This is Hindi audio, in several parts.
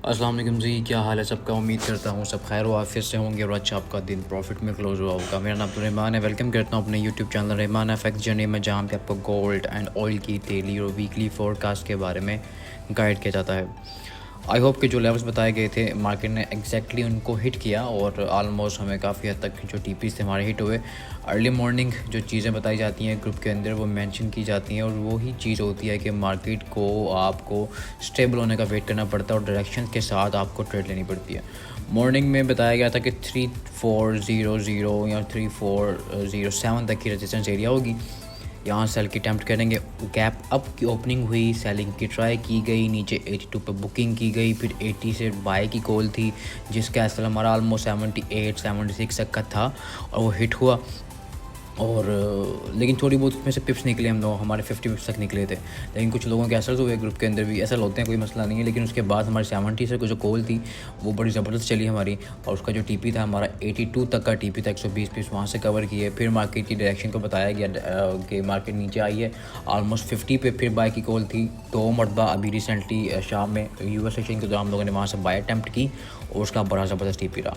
अस्सलाम वालेकुम जी, क्या हाल है सबका। उम्मीद करता हूँ सब खैर आफियत से होंगे और अच्छा आपका दिन प्रॉफिट में क्लोज हुआ होगा। मेरा नाम रहमान है। वेलकम करता हूँ अपने YouTube channel Rahman FX journey में, जहाँ पे आपको गोल्ड एंड ऑयल की डेली और वीकली फोरकास्ट के बारे में गाइड किया जाता है। आई होप कि जो लेवल्स बताए गए थे मार्केट ने एग्जैक्टली उनको हिट किया और आलमोस्ट हमें काफ़ी हद तक जो टीपीस थे हमारे हिट हुए। अर्ली मॉर्निंग जो चीज़ें बताई जाती हैं ग्रुप के अंदर वो मेंशन की जाती हैं और वही चीज़ होती है कि मार्केट को आपको स्टेबल होने का वेट करना पड़ता है और डायरेक्शन के साथ आपको ट्रेड लेनी पड़ती है। मॉर्निंग में बताया गया था कि 3400 या 3407 तक की रेजिस्टेंस एरिया होगी, यहाँ सेल की अटैम्प्ट करेंगे। गैप अप की ओपनिंग हुई, सेलिंग की ट्राई की गई, नीचे 82 पे बुकिंग की गई, फिर 80 से बाय की कॉल थी जिसका एसएल हमारा ऑलमोस्ट 78 76 तक का था और वो हिट हुआ। और लेकिन थोड़ी बहुत उसमें से पिप्स निकले, हम लोग हमारे 50 पिप्स तक निकले थे, लेकिन कुछ लोगों के एसल्स हुए ग्रुप के अंदर भी। एसल होते हैं, कोई मसला नहीं है, लेकिन उसके बाद हमारी 70 से जो कॉल थी वो बड़ी ज़बरदस्त चली हमारी और उसका जो टीपी था हमारा 82 तक का टीपी था। 120 पिप्स वहाँ से कवर किए। फिर मार्केट की डायरेक्शन को बताया गया कि मार्केट नीचे आई है ऑलमोस्ट 50 पे, फिर बाय की कॉल थी 2 मरतबा। अभी रिसेंटली शाम में यूएस सेशन के दौरान हम लोगों ने वहाँ से बाय अटैम्प्ट की और उसका बड़ा ज़बरदस्त टीपी रहा।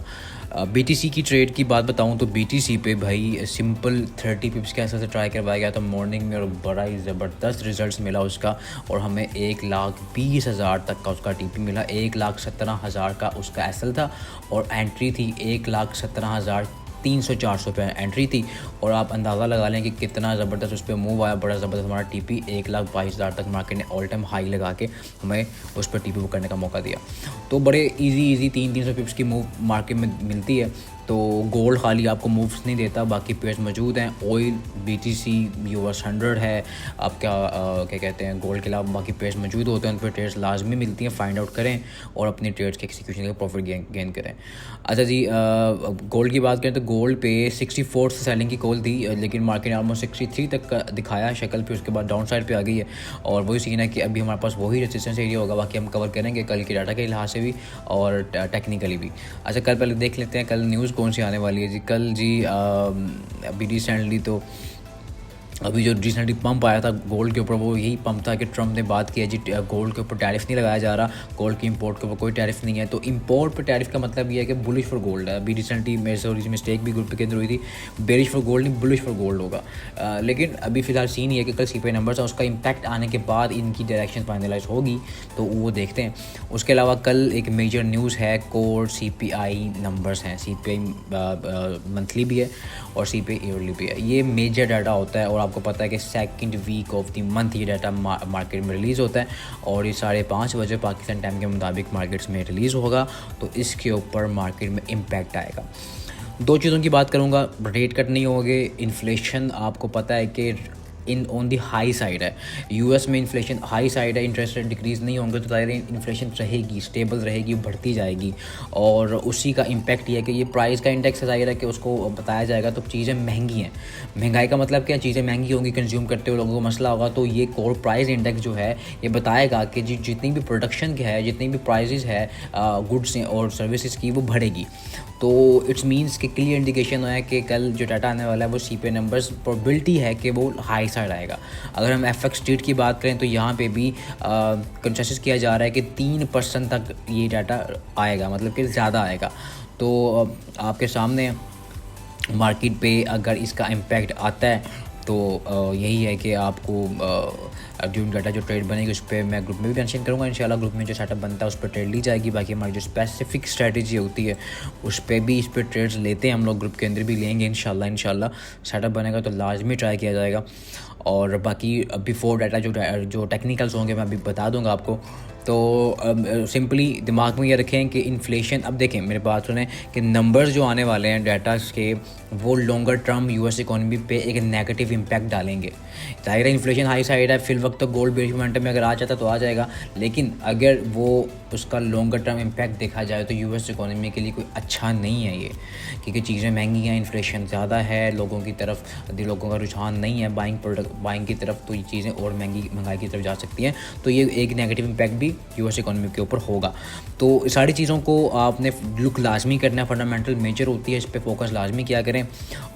बीटीसी की ट्रेड की बात बताऊं तो बीटीसी पे भाई सिंपल 30 पिप्स के ऐसे ट्राई करवाया गया था मॉर्निंग में और बड़ा ही ज़बरदस्त रिजल्ट्स मिला उसका और हमें 1,20,000 तक का उसका टीपी मिला। 1,17,000 का उसका एसएल था और एंट्री थी 1,17,300-400 पे एंट्री थी और आप अंदाज़ा लगा लें कि कितना ज़बरदस्त उस पर मूव आया। बड़ा ज़बरदस्त हमारा टीपी 1,22,000 तक मार्केट ने ऑल टाइम हाई लगा के हमें उस पर टीपी बुक करने का मौका दिया। तो बड़े इजी 300 पिप्स की मूव मार्केट में मिलती है। तो गोल्ड खाली आपको मूव्स नहीं देता, बाकी पेयर्स मौजूद हैं। ऑयल, बीटीसी, यूएस 100 है, आप क्या कहते हैं, गोल्ड के अलावा बाकी पेयर्स मौजूद होते हैं, उन पर ट्रेड्स लाजमी मिलती हैं। फाइंड आउट करें और अपनी ट्रेड्स के एक्सिक्यूशन का प्रॉफिट गेन करें। अच्छा जी, गोल्ड की बात करें तो गोल्ड पे 64 से सेलिंग की कॉल थी, लेकिन मार्केट ने ऑलमोस्ट 63 तक का दिखाया शक्ल, फिर उसके बाद डाउन साइड पे आ गई है और वही सीन है कि अभी हमारे पास वही रेजिस्टेंस एरिया होगा। बाकी हम कवर करेंगे कल की डाटा के लिहाज से भी और टेक्निकली भी। अच्छा, कल पहले देख लेते हैं कल न्यूज़ कौन सी आने वाली है जी। कल जी अभी रिसेंटली तो अभी जो रिसेंटली पंप आया था गोल्ड के ऊपर वो यही पंप था कि ट्रम्प ने बात की है जी गोल्ड के ऊपर टैरिफ नहीं लगाया जा रहा, गोल्ड की इंपोर्ट के ऊपर कोई टैरिफ नहीं है। तो इंपोर्ट पर टैरिफ का मतलब ये है कि बुलिश फॉर गोल्ड है। अभी रिसेंटली मेरे से मिस्टेक भी ग्रुप के अंदर हुई थी, बेरिश फॉर गोल्ड नहीं बुलिश फॉर गोल्ड होगा। लेकिन अभी फिलहाल सीन ये है कि कल सीपीआई नंबर्स है, उसका इम्पैक्ट आने के बाद इनकी डायरेक्शन फाइनलाइज होगी तो वो देखते हैं। उसके अलावा कल एक मेजर न्यूज़ है कोर सीपीआई नंबर्स हैं। सीपीआई मंथली भी है और सीपीआई ईयरली भी है। ये मेजर डाटा होता है और आपको पता है कि second week of the month ये डाटा मार्केट में रिलीज़ होता है और ये 5:30 बजे पाकिस्तान टाइम के मुताबिक मार्केट्स में रिलीज़ होगा। तो इसके ऊपर मार्केट में इम्पैक्ट आएगा। दो चीज़ों की बात करूँगा, रेट कट नहीं होंगे, इन्फ्लेशन आपको पता है कि ऑन दी हाई साइड है। यूएस में इन्फ्लेशन हाई साइड है, इंटरेस्ट रेट डिक्रीज़ नहीं होंगे तो ज़ाहिर इन्फ्लेशन रहेगी, स्टेबल रहेगी, बढ़ती जाएगी और उसी का इम्पैक्ट ये है कि ये प्राइस का इंडेक्स ज़ाहिर है कि उसको बताया जाएगा। तो चीज़ें महंगी हैं, महंगाई का मतलब क्या, चीज़ें महंगी होंगी, कंज्यूम करते हुए लोगों को मसला होगा। तो ये कोर प्राइस इंडेक्स जो है ये बताएगा कि जितनी भी प्रोडक्शन की है, जितनी भी प्राइजेज़ है गुड्स और सर्विसेज की, वो बढ़ेगी। तो इट्स मीन्स कि क्लियर इंडिकेशन है कि कल जो डाटा आने वाला है वो सीपीआई नंबर्स प्रोबेबिलिटी है कि वो हाई साइड आएगा। अगर हम एफएक्स स्ट्रीट की बात करें तो यहाँ पे भी कंसेंसस किया जा रहा है कि 3% तक ये डाटा आएगा, मतलब कि ज़्यादा आएगा। तो आपके सामने मार्केट पे अगर इसका इम्पैक्ट आता है तो यही है कि आपको जो डाटा जो ट्रेड बनेगी उस पर मैं ग्रुप में भी मेंशन करूँगा। इंशाल्लाह ग्रुप में जो सेटअप बनता है उस पर ट्रेड ली जाएगी। बाकी हमारी जो स्पेसिफिक स्ट्रेटजी होती है उस पर भी, इस पर ट्रेड्स लेते हैं हम लोग, ग्रुप के अंदर भी लेंगे इंशाल्लाह सेटअप बनेगा तो लाजमी ट्राई किया जाएगा। और बाकी बिफोर डाटा जो टेक्निकल्स होंगे मैं अभी बता दूंगा आपको। तो सिंपली दिमाग में ये रखें कि इन्फ्लेशन, अब देखें मेरे बात सुनें कि नंबर्स जो आने वाले हैं डाटा के वो लॉन्गर टर्म यूएस इकोनॉमी पे एक नेगेटिव इम्पैक्ट डालेंगे। ज़ाहिर है इन्फ्लेशन हाई साइड है, फिल वक्त तो गोल्ड बेरिश मोमेंटम में अगर आ जाता तो आ जाएगा, लेकिन अगर वो उसका लॉन्गर टर्म इम्पैक्ट देखा जाए तो यूएस इकोनॉमी के लिए कोई अच्छा नहीं है ये, क्योंकि चीज़ें महंगी हैं, इन्फ्लेशन ज़्यादा है, लोगों का रुझान नहीं है बाइंग की तरफ, तो ये चीज़ें और महंगाई की तरफ जा सकती हैं। तो ये एक नेगेटिव इम्पैक्ट भी यूएस इकोनॉमी के ऊपर होगा। तो सारी चीज़ों को आपने लुक लाजमी करना है, फंडामेंटल मेजर होती है, इस पर फोकस लाजमी किया करें।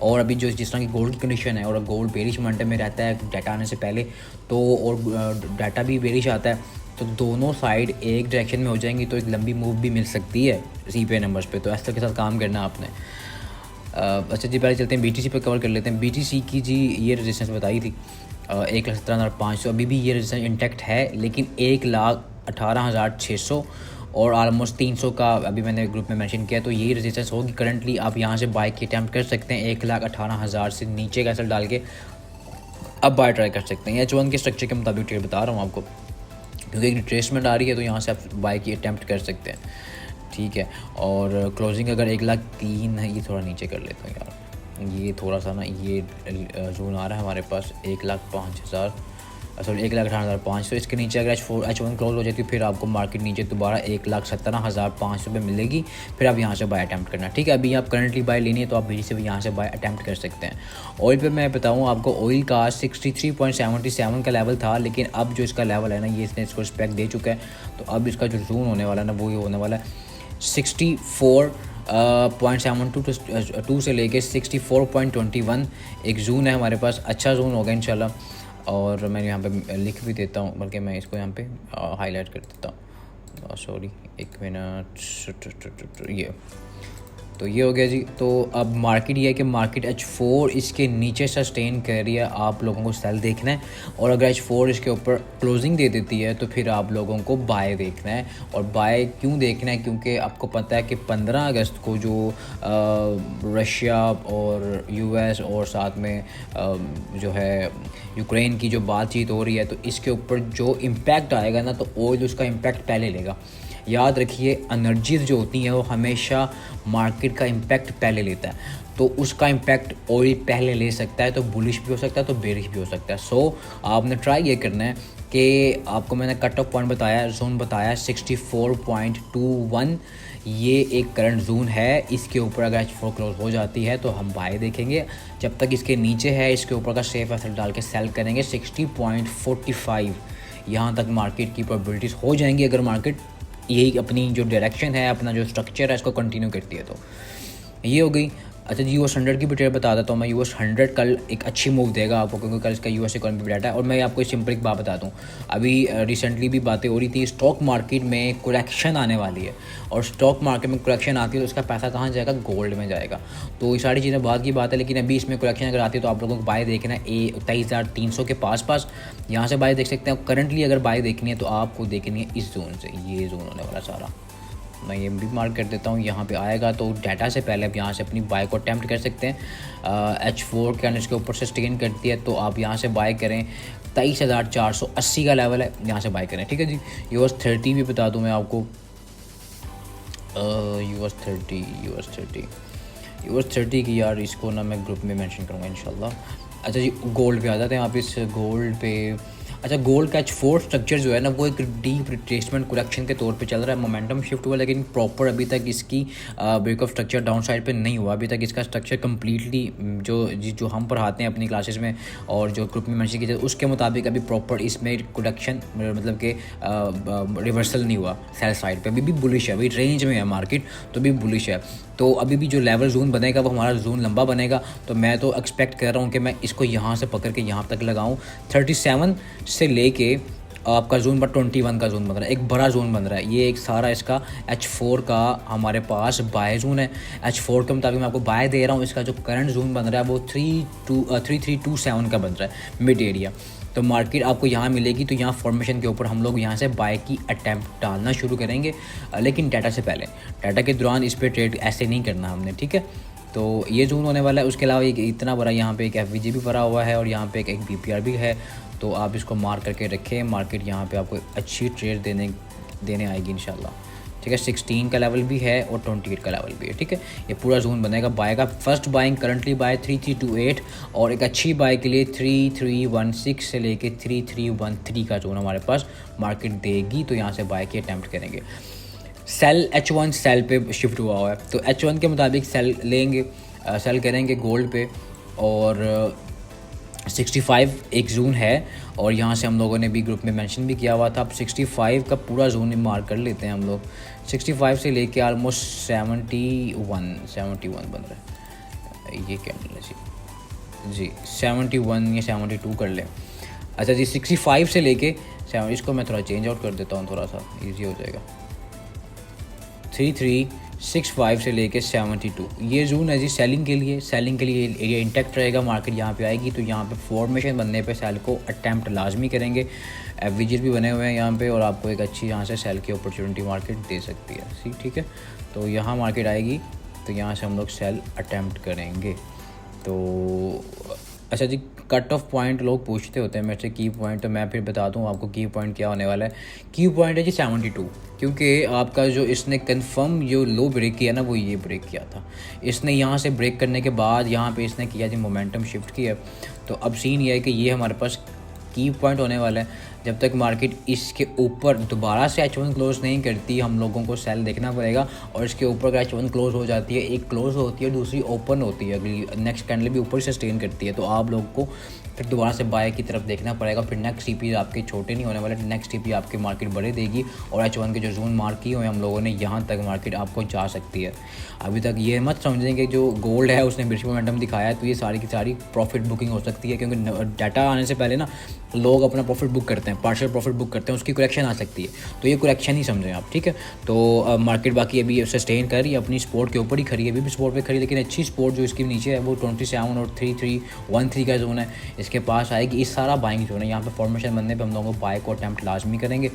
और अभी जो जिस तरह की गोल्ड की कंडीशन है और गोल्ड बेरिश मोमेंटम में रहता है डाटा आने से पहले, तो और डाटा भी बेरिश आता है तो दोनों साइड एक डायरेक्शन में हो जाएंगी तो एक लंबी मूव भी मिल सकती है CPI नंबर्स पे। तो एस्टर के साथ काम करना आपने। अच्छा जी, पहले चलते हैं BTC पे कवर कर लेते हैं। BTC की जी ये रेजिस्टेंस बताई थी 1,17,500, अभी भी ये रेजिस्टेंस इंटैक्ट है, लेकिन 1,18,600 और आलमोस्ट 300 का अभी मैंने ग्रुप में मेंशन किया। तो ये रेजिस्टेंस होगी करंटली। आप यहाँ से बाय की अटैम्प्ट कर सकते हैं 1,18,000 से नीचे कैसे डाल के अब बाय ट्राई कर सकते हैं। H1 के स्ट्रक्चर के मुताबिक ट्रेड बता रहा हूँ आपको, क्योंकि एक रिट्रेसमेंट आ रही है तो यहाँ से आप बाय की अटैम्प्ट कर सकते हैं, ठीक है। और क्लोजिंग अगर 1,03,000 है, ये थोड़ा नीचे कर लेता हूँ यार, ये थोड़ा सा ना ये जोन आ रहा है हमारे पास 1,05,000, सॉरी 1,18,500। इसके नीचे अगर H1 क्लोज हो जाती है फिर आपको मार्केट नीचे दोबारा 1,17,500 पे मिलेगी, फिर आप यहाँ से बाय अटैम्प्ट करना, ठीक है। अभी आप करंटली बाय लेनी है तो आप BTC से भी यहाँ से बाय अटैम्प्ट कर सकते हैं। ऑयल पे मैं बताऊँ आपको, ऑयल का 63.77 का लेवल था, लेकिन अब जो इसका लेवल है ना, ये इसने इसको रिस्पेक्ट दे चुका है। तो अब इसका जो जोन होने वाला है ना, वो ये होने वाला है 64.72 से लेके 64.21 एक जोन है हमारे पास। अच्छा जोन होगा इंशाल्लाह। और मैं यहाँ पे लिख भी देता हूँ, बल्कि मैं इसको यहाँ पे हाईलाइट कर देता हूँ, सॉरी एक मिनट, ये तो ये हो गया जी। तो अब मार्केट ये है कि मार्केट H4 इसके नीचे सस्टेन कर रही है, आप लोगों को सेल देखना है। और अगर H4 इसके ऊपर क्लोजिंग दे देती है तो फिर आप लोगों को बाय देखना है। और बाय क्यों देखना है, क्योंकि आपको पता है कि 15 अगस्त को जो रशिया और US और साथ में जो है यूक्रेन की जो बातचीत हो रही है, तो इसके ऊपर जो इम्पैक्ट आएगा ना, तो ऑयल उसका इम्पैक्ट पहले लेगा। याद रखिए, एनर्जीज जो होती हैं वो हमेशा मार्केट का इम्पैक्ट पहले लेता है, तो उसका इम्पैक्ट ऑयल पहले ले सकता है। तो बुलिश भी हो सकता है, तो बेरिश भी हो सकता है। सो आपने ट्राई ये करना है कि आपको मैंने कट ऑफ पॉइंट बताया, जोन बताया 64.21, ये एक करंट जोन है। इसके ऊपर अगर H4 क्लोज हो जाती है तो हम बाय देखेंगे। जब तक इसके नीचे है, इसके ऊपर का सेफ एसेट डाल के सेल करेंगे 60.45, यहाँ तक मार्केट की प्रोबेबिलिटीज़ हो जाएंगी अगर मार्केट यही अपनी जो डायरेक्शन है, अपना जो स्ट्रक्चर है, इसको कंटिन्यू करती है। तो ये हो गई। अच्छा जी, US 100 की भी ट्रेड बता देता हूँ मैं। US 100 कल एक अच्छी मूव देगा आपको, क्योंकि कल इसका US इकोनॉमी डाटा है। और मैं आपको सिंपल एक बात बता दूँ, अभी रिसेंटली भी बातें हो रही थी, स्टॉक मार्केट में करेक्शन आने वाली है, और स्टॉक मार्केट में करेक्शन आती है तो उसका पैसा कहाँ जाएगा, गोल्ड में जाएगा। तो ये सारी चीज़ें बाद की बात है, लेकिन अभी इसमें करेक्शन अगर आती है तो आप लोगों को बाय देखना है 23,300 के पास यहाँ से बाय देख सकते हैं। करंटली अगर बाय देखनी है तो आपको देखनी है इस जोन से, ये जोन होने वाला सारा। मैं ये भी मार्क कर देता हूँ, यहाँ पे आएगा तो डाटा से पहले आप यहाँ से अपनी बाय को अटैम्प्ट कर सकते हैं। H4 कैंडल्स के ऊपर से स्टेन करती है तो आप यहाँ से बाय करें। 23,480 का लेवल है, यहाँ से बाय करें, ठीक है जी। US 30 भी बता दूँ मैं आपको, US 30 की यार, इसको ना मैं ग्रुप में मेंशन करूँगा इंशाल्लाह। अच्छा जी, गोल्ड पे आ जाते हैं आप। इस गोल्ड पे, अच्छा, गोल्ड का H4 स्ट्रक्चर जो है ना, वो एक डीप रिट्रेसमेंट करेक्शन के तौर पे चल रहा है। मोमेंटम शिफ्ट हुआ, लेकिन प्रॉपर अभी तक इसकी break of structure down side पे नहीं हुआ। अभी तक इसका स्ट्रक्चर कम्प्लीटली जो हम पढ़ाते हैं अपनी क्लासेस में और जो ग्रुप में मेंशन किया उसके मुताबिक अभी प्रॉपर इसमें करेक्शन मतलब कि रिवर्सल नहीं हुआ सेल साइड पे। अभी भी बुलिश है, अभी रेंज में है मार्केट, तो भी बुलिश है। तो अभी भी जो लेवल जोन बनेगा वो हमारा जोन लंबा बनेगा। तो मैं तो एक्सपेक्ट कर रहा हूँ कि मैं इसको यहाँ से पकड़ के यहाँ तक लगाऊँ। 37 से लेके आपका जोन पर 21 का जोन बन रहा है, एक बड़ा जोन बन रहा है। ये एक सारा इसका H4 का हमारे पास बाय जोन है। H4 के मुताबिक मैं आपको बाय दे रहा हूँ। इसका जो करंट जोन बन रहा है वो 3327 का बन रहा है, मिड एरिया। तो मार्केट आपको यहाँ मिलेगी, तो यहाँ फॉर्मेशन के ऊपर हम लोग यहाँ से बाय की अटैम्प्ट डालना शुरू करेंगे, लेकिन डाटा से पहले। डाटा के दौरान इस पर ट्रेड ऐसे नहीं करना हमने, ठीक है। तो ये जोन होने वाला है। उसके अलावा एक इतना बड़ा यहाँ पे एक FVG भी भरा हुआ है और यहाँ पे एक BPR भी है, तो आप इसको मार्क करके रखें। मार्केट यहाँ पे आपको अच्छी ट्रेड देने आएगी इंशाल्लाह, ठीक है। 16 का लेवल भी है और 28 का लेवल भी है, ठीक है। ये पूरा जोन बनेगा बाय का। फर्स्ट बाइंग करंटली बाय 3328 और एक अच्छी बाय के लिए 3316 से लेके 3313 का जोन हमारे पास मार्केट देगी, तो यहाँ से बाय की अटैम्प्ट करेंगे। सेल H1 सेल पे शिफ्ट हुआ है, तो H1 के मुताबिक सेल लेंगे, सेल करेंगे गोल्ड पे। और 65 एक जोन है, और यहाँ से हम लोगों ने भी ग्रुप में मेंशन भी किया हुआ था। अब 65 का पूरा जोन मार्क कर लेते हैं हम लोग। 65 से लेके ऑलमोस्ट 71 बन रहा है, ये कैंडल है जी 71 या 72 कर लें। अच्छा जी, 65 से लेके इसको मैं थोड़ा चेंज आउट कर देता हूँ, थोड़ा सा ईजी हो जाएगा। 3365 से लेके 72 ये जोन है जी सेलिंग के लिए। सेलिंग के लिए एरिया इंटैक्ट रहेगा, मार्केट यहाँ पे आएगी तो यहाँ पे फॉर्मेशन बनने पे सेल को अटैम्प्ट लाजमी करेंगे। एवरेजेस भी बने हुए हैं यहाँ पे और आपको एक अच्छी यहाँ से सेल की अपॉर्चुनिटी मार्केट दे सकती है। ठीक है, तो यहाँ मार्केट आएगी तो यहाँ से हम लोग सेल अटैम्प्ट करेंगे। तो अच्छा जी, कट ऑफ पॉइंट लोग पूछते होते हैं मेरे से की पॉइंट, तो मैं फिर बता दूं आपको की पॉइंट क्या होने वाला है। की पॉइंट है जी 72, क्योंकि आपका जो इसने कंफर्म जो लो ब्रेक किया ना वो ये ब्रेक किया था। इसने यहाँ से ब्रेक करने के बाद यहाँ पे इसने किया जी मोमेंटम शिफ्ट किया। तो अब सीन ये है कि ये हमारे पास की पॉइंट होने वाला है। जब तक मार्केट इसके ऊपर दोबारा से H1 क्लोज नहीं करती हम लोगों को सेल देखना पड़ेगा। और इसके ऊपर अगर H1 क्लोज हो जाती है, एक क्लोज होती है दूसरी ओपन होती है, अगली नेक्स्ट कैंडल भी ऊपर से सस्टेन करती है, तो आप लोगों को फिर दोबारा से बाय की तरफ देखना पड़ेगा। फिर नेक्स्ट टीपी आपके छोटे नहीं होने वाले, नेक्स्ट टीपी आपकी मार्केट बड़े देगी और H1 के जो जोन मार्क किए हुए हम लोगों ने यहाँ तक मार्केट आपको जा सकती है। अभी तक ये मत समझें कि जो गोल्ड है उसने बिल्कुल मोमेंटम दिखाया है तो ये सारी की सारी प्रॉफिट बुकिंग हो सकती है, क्योंकि डाटा आने से पहले ना लोग अपना प्रॉफिट बुक करते हैं, पार्शियल प्रॉफिट बुक करते हैं, उसकी करेक्शन आ सकती है। तो ये करेक्शन ही समझें आप, ठीक है। तो मार्केट बाकी अभी सस्टेन कर रही है, अपनी सपोर्ट के ऊपर ही खड़ी है, अभी भी सपोर्ट पे खड़ी है, लेकिन अच्छी सपोर्ट जो इसके नीचे है वो 27 और 3313 का जोन है, इसके पास आएगी। इस सारा बाइंग जोन है, यहाँ पे फॉर्मेशन बनने पे हम लोगों को बाय को अटैम्प्ट लाजमी करेंगे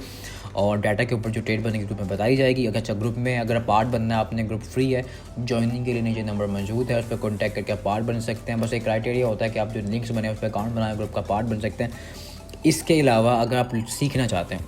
और डाटा के ऊपर जो ट्रेड बनेगी ग्रुप में बताई जाएगी। अगर अच्छा ग्रुप में अगर पार्ट बनना है आपने, ग्रुप फ्री है, ज्वाइनिंग के लिए नीचे नंबर मौजूद है, उस पर कॉन्टैक्ट करके आप पार्ट बन सकते हैं। बस एक क्राइटेरिया होता है कि आप जो लिंक्स बने उस पर अकाउंट बनाए ग्रुप का पार्ट बन सकते हैं। इसके अलावा अगर आप सीखना चाहते हैं,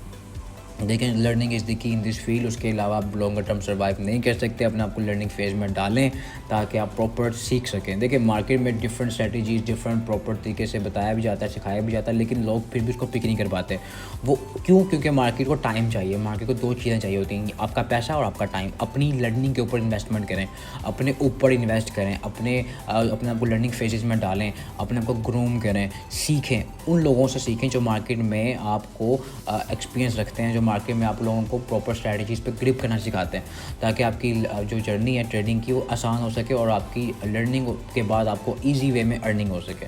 लेकिन learning is the key in this field, उसके अलावा आप लॉन्गर टर्म सर्वाइव नहीं कर सकते, अपने आप को लर्निंग फेज़ में डालें ताकि आप प्रॉपर सीख सकें। देखिए मार्केट में डिफरेंट स्ट्रेटजीज डिफरेंट प्रॉपर तरीके से बताया भी जाता है, सिखाया भी जाता है, लेकिन लोग फिर भी उसको पिक नहीं कर पाते। वो क्यों? क्योंकि मार्केट को टाइम चाहिए, मार्केट को दो चीज़ें चाहिए होती हैं, आपका पैसा और आपका टाइम। अपनी लर्निंग के ऊपर इन्वेस्टमेंट करें, अपने ऊपर इन्वेस्ट करें, अपने आप को लर्निंग फेजेस में डालें, अपने आप को ग्रूम करें, सीखें, उन लोगों से सीखें जो मार्केट में आपको एक्सपीरियंस रखते हैं, जो मार्केट में आप लोगों को प्रॉपर स्ट्रैटेजीज़ पे ग्रिप करना सिखाते हैं, ताकि आपकी जो जर्नी है ट्रेडिंग की वो आसान हो सके और आपकी लर्निंग के बाद आपको इजी वे में अर्निंग हो सके।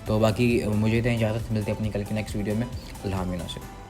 तो बाकी मुझे तो इजाज़त मिलती है अपनी कल की नेक्स्ट वीडियो में। अल्लाह हाफ़िज़।